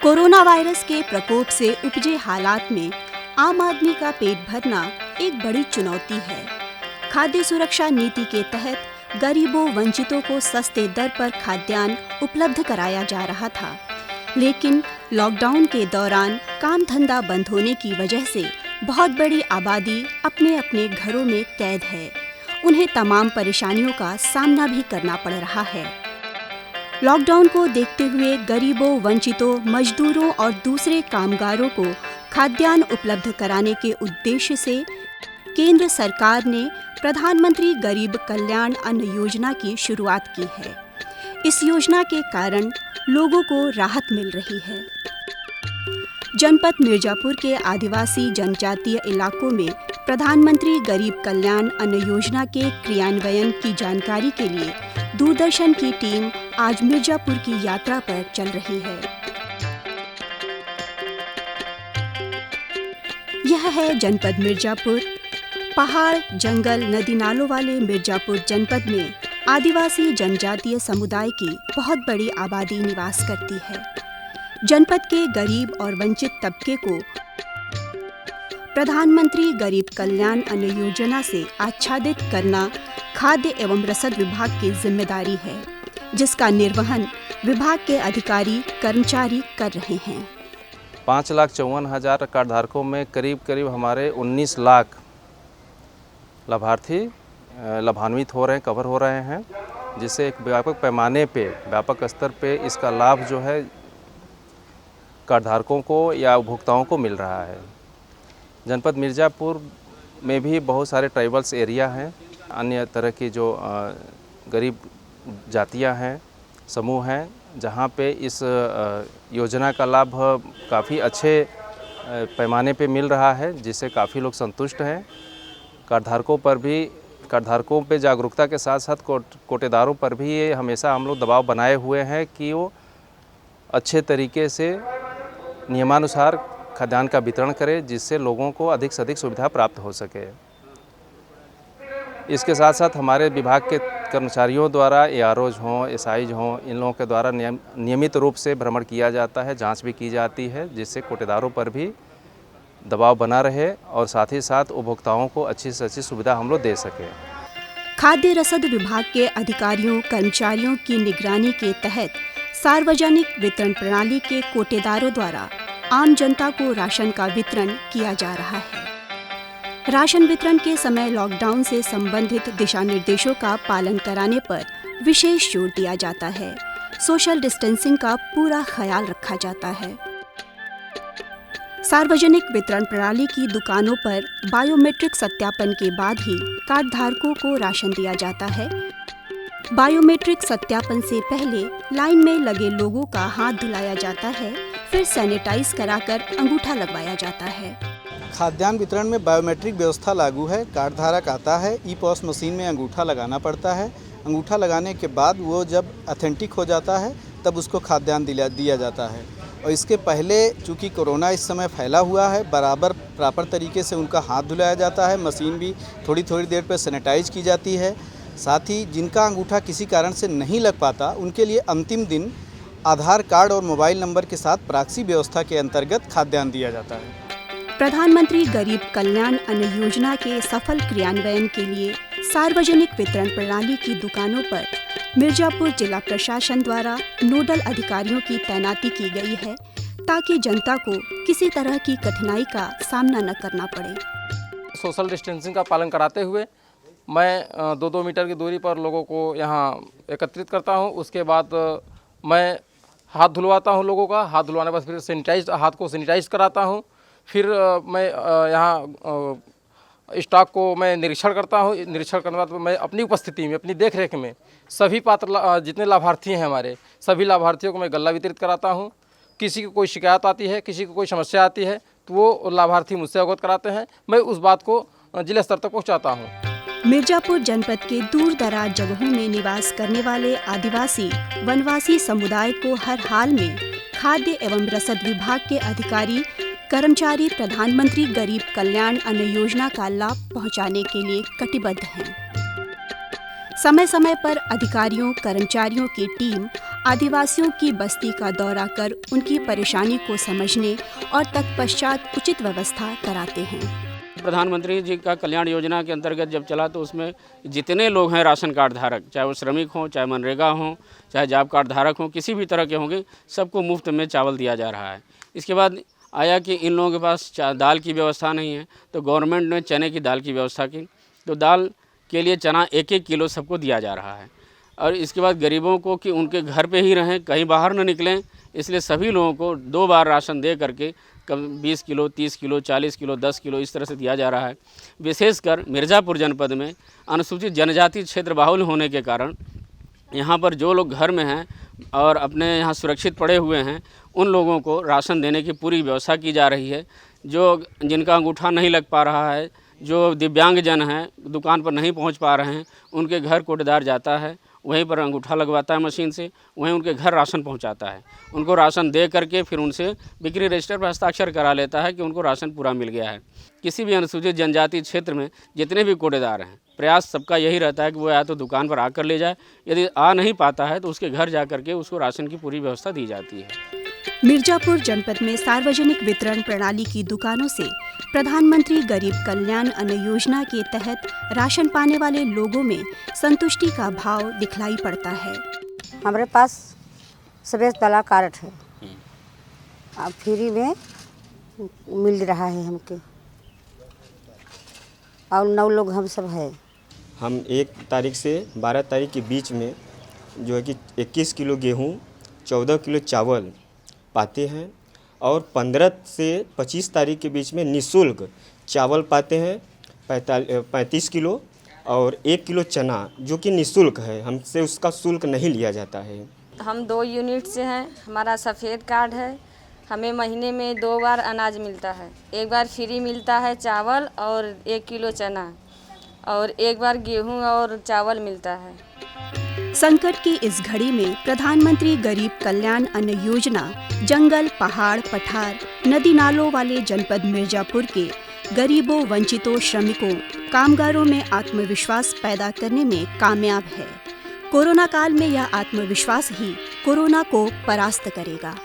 Corona virus के प्रकोप से उपजे हालात में आम आदमी का पेट भरना एक बड़ी चुनौती है। खाद्य सुरक्षा नीति के तहत गरीबों वंचितों को सस्ते दर पर खाद्यान्न उपलब्ध कराया जा रहा था, लेकिन लॉकडाउन के दौरान काम धंधा बंद होने की वजह से बहुत बड़ी आबादी अपने अपने घरों में कैद है। उन्हें तमाम परेशानियों का सामना भी करना पड़ रहा है। लॉकडाउन को देखते हुए गरीबों, वंचितों, मजदूरों और दूसरे कामगारों को खाद्यान्न उपलब्ध कराने के उद्देश्य से केंद्र सरकार ने प्रधानमंत्री गरीब कल्याण अन्न योजना की शुरुआत की है। इस योजना के कारण लोगों को राहत मिल रही है। जनपद मिर्जापुर के आदिवासी जनजातीय इलाकों में प्रधानमंत्री गरीब कल्याण अन्न योजना के क्रियान्वयन की जानकारी के लिए दूरदर्शन की टीम आज मिर्जापुर की यात्रा पर चल रही है। यह है जनपद मिर्जापुर। पहाड़, जंगल, नदी नालों वाले मिर्जापुर जनपद में आदिवासी जनजातीय समुदाय की बहुत बड़ी आबादी निवास करती है। जनपद के गरीब और वंचित तबके को प्रधानमंत्री गरीब कल्याण अन्न योजना से आच्छादित करना खाद्य एवं रसद विभाग की जिम्मेदारी है, जिसका निर्वहन विभाग के अधिकारी कर्मचारी कर रहे हैं। 5,54,000 कार्डधारकों में करीब हमारे 19 लाख लाभार्थी लाभान्वित हो रहे हैं, कवर हो रहे हैं, जिससे एक व्यापक पैमाने पे, व्यापक स्तर पे इसका लाभ जो है कार्डधारकों को या उपभोक्ताओं को मिल रहा है। जनपद मिर्ज़ापुर में भी बहुत सारे ट्राइबल्स एरिया हैं, अन्य तरह की जो गरीब जातियां हैं, समूह हैं, जहां पे इस योजना का लाभ काफ़ी अच्छे पैमाने पे मिल रहा है, जिससे काफ़ी लोग संतुष्ट हैं। कार्डधारकों पे जागरूकता के साथ साथ कोटेदारों पर भी ये हमेशा हम लोग दबाव बनाए हुए हैं कि वो अच्छे तरीके से नियमानुसार खाद्यान्न का वितरण करें, जिससे लोगों को अधिक से अधिक सुविधा प्राप्त हो सके। इसके साथ साथ हमारे विभाग के कर्मचारियों द्वारा AROs हों, SIs हों, इन लोगों के द्वारा नियमित रूप से भ्रमण किया जाता है, जांच भी की जाती है, जिससे कोटेदारों पर भी दबाव बना रहे और साथ ही साथ उपभोक्ताओं को अच्छी से अच्छी सुविधा हम लोग दे सकें। खाद्य रसद विभाग के अधिकारियों, कर्मचारियों की निगरानी के तहत सार्वजनिक वितरण प्रणाली के कोटेदारों द्वारा आम जनता को राशन का वितरण किया जा रहा है। राशन वितरण के समय लॉकडाउन से संबंधित दिशा निर्देशों का पालन कराने पर विशेष जोर दिया जाता है। सोशल डिस्टेंसिंग का पूरा ख्याल रखा जाता है। सार्वजनिक वितरण प्रणाली की दुकानों पर बायोमेट्रिक सत्यापन के बाद ही कार्डधारकों को राशन दिया जाता है। बायोमेट्रिक सत्यापन से पहले लाइन में लगे लोगों का हाथ धुलाया जाता है, फिर सैनिटाइज कराकर अंगूठा लगवाया जाता है। खाद्यान्न वितरण में बायोमेट्रिक व्यवस्था लागू है। कार्डधारक आता है, ई-पॉस मशीन में अंगूठा लगाना पड़ता है। अंगूठा लगाने के बाद वो जब ऑथेंटिक हो जाता है तब उसको खाद्यान्न दिया जाता है। और इसके पहले चूँकि कोरोना इस समय फैला हुआ है, बराबर प्रॉपर तरीके से उनका हाथ धुलाया जाता है। मशीन भी थोड़ी देर पर सैनिटाइज की जाती है। साथ ही जिनका अंगूठा किसी कारण से नहीं लग पाता, उनके लिए अंतिम दिन आधार कार्ड और मोबाइल नंबर के साथ प्रॉक्सी व्यवस्था के अंतर्गत खाद्यान्न दिया जाता है। प्रधानमंत्री गरीब कल्याण अन्न योजना के सफल क्रियान्वयन के लिए सार्वजनिक वितरण प्रणाली की दुकानों पर मिर्जापुर जिला प्रशासन द्वारा नोडल अधिकारियों की तैनाती की गई है, ताकि जनता को किसी तरह की कठिनाई का सामना न करना पड़े। सोशल डिस्टेंसिंग का पालन कराते हुए मैं 2-2 मीटर की दूरी पर लोगों को यहाँ एकत्रित करता हूँ। उसके बाद मैं हाथ धुलवाता हूँ लोगों का। हाथ धुलवाने के बाद फिर हाथ को सैनिटाइज कराता हूँ। फिर मैं यहाँ स्टॉक को मैं निरीक्षण करता हूँ। निरीक्षण करने के बाद मैं अपनी उपस्थिति में, अपनी देखरेख में सभी पात्र जितने लाभार्थी हैं हमारे, सभी लाभार्थियों को मैं गल्ला वितरित कराता हूँ। किसी को कोई शिकायत आती है, किसी को कोई समस्या आती है, तो वो लाभार्थी मुझसे अवगत कराते हैं। मैं उस बात को जिला स्तर तक पहुँचाता हूँ। मिर्जापुर जनपद के दूर दराज जगहों में निवास करने वाले आदिवासी वनवासी समुदाय को हर हाल में खाद्य एवं रसद विभाग के अधिकारी कर्मचारी प्रधानमंत्री गरीब कल्याण अन्न योजना का लाभ पहुंचाने के लिए कटिबद्ध हैं। समय समय पर अधिकारियों कर्मचारियों की टीम आदिवासियों की बस्ती का दौरा कर उनकी परेशानी को समझने और तत्पश्चात उचित व्यवस्था कराते हैं। प्रधानमंत्री जी का कल्याण योजना के अंतर्गत जब चला तो उसमें जितने लोग हैं राशन कार्ड धारक, चाहे वो श्रमिक हों, चाहे मनरेगा हों, चाहे जॉब कार्ड धारक हों, किसी भी तरह के होंगे, सबको मुफ्त में चावल दिया जा रहा है। इसके बाद आया कि इन लोगों के पास दाल की व्यवस्था नहीं है, तो गवर्नमेंट ने चने की दाल की व्यवस्था की, तो दाल के लिए चना 1-1 किलो सबको दिया जा रहा है। और इसके बाद गरीबों को कि उनके घर पे ही रहें, कहीं बाहर न निकलें, इसलिए सभी लोगों को 2 बार राशन दे करके कम 20 किलो, 30 किलो, 40 किलो, 10 किलो इस तरह से दिया जा रहा है। विशेषकर मिर्ज़ापुर जनपद में अनुसूचित जनजाति क्षेत्र बाहुल होने के कारण यहाँ पर जो लोग घर में हैं और अपने यहाँ सुरक्षित पड़े हुए हैं, उन लोगों को राशन देने की पूरी व्यवस्था की जा रही है। जो जिनका अंगूठा नहीं लग पा रहा है, जो दिव्यांगजन हैं, दुकान पर नहीं पहुँच पा रहे हैं, उनके घर कोटेदार जाता है, वहीं पर अंगूठा लगवाता है मशीन से, वहीं उनके घर राशन पहुंचाता है। उनको राशन दे करके फिर उनसे बिक्री रजिस्टर पर हस्ताक्षर करा लेता है कि उनको राशन पूरा मिल गया है। किसी भी अनुसूचित जनजाति क्षेत्र में जितने भी कोटेदार हैं, प्रयास सबका यही रहता है कि वो या तो दुकान पर आकर ले जाए, यदि आ नहीं पाता है तो उसके घर जा करके उसको राशन की पूरी व्यवस्था दी जाती है। मिर्जापुर जनपद में सार्वजनिक वितरण प्रणाली की दुकानों से प्रधानमंत्री गरीब कल्याण अन्न योजना के तहत राशन पाने वाले लोगों में संतुष्टि का भाव दिखलाई पड़ता है। हमारे पास सफेद वाला कार्ड है, अब फ्री में मिल रहा है हमके, और 9 लोग हम सब हैं। हम 1 तारीख से 12 तारीख के बीच में जो है कि 21 किलो गेहूँ, 14 किलो चावल पाते हैं, और 15 से 25 तारीख के बीच में निःशुल्क चावल पाते हैं 35 किलो, और 1 किलो चना जो कि निःशुल्क है, हमसे उसका शुल्क नहीं लिया जाता है। हम 2 यूनिट से हैं, हमारा सफ़ेद कार्ड है। हमें महीने में 2 बार अनाज मिलता है। एक बार फ्री मिलता है चावल और 1 किलो चना, और एक बार गेहूं और चावल मिलता है। संकट की इस घड़ी में प्रधानमंत्री गरीब कल्याण अन्न योजना जंगल, पहाड़, पठार, नदी नालों वाले जनपद मिर्जापुर के गरीबों, वंचितों, श्रमिकों, कामगारों में आत्मविश्वास पैदा करने में कामयाब है। कोरोना काल में यह आत्मविश्वास ही कोरोना को परास्त करेगा।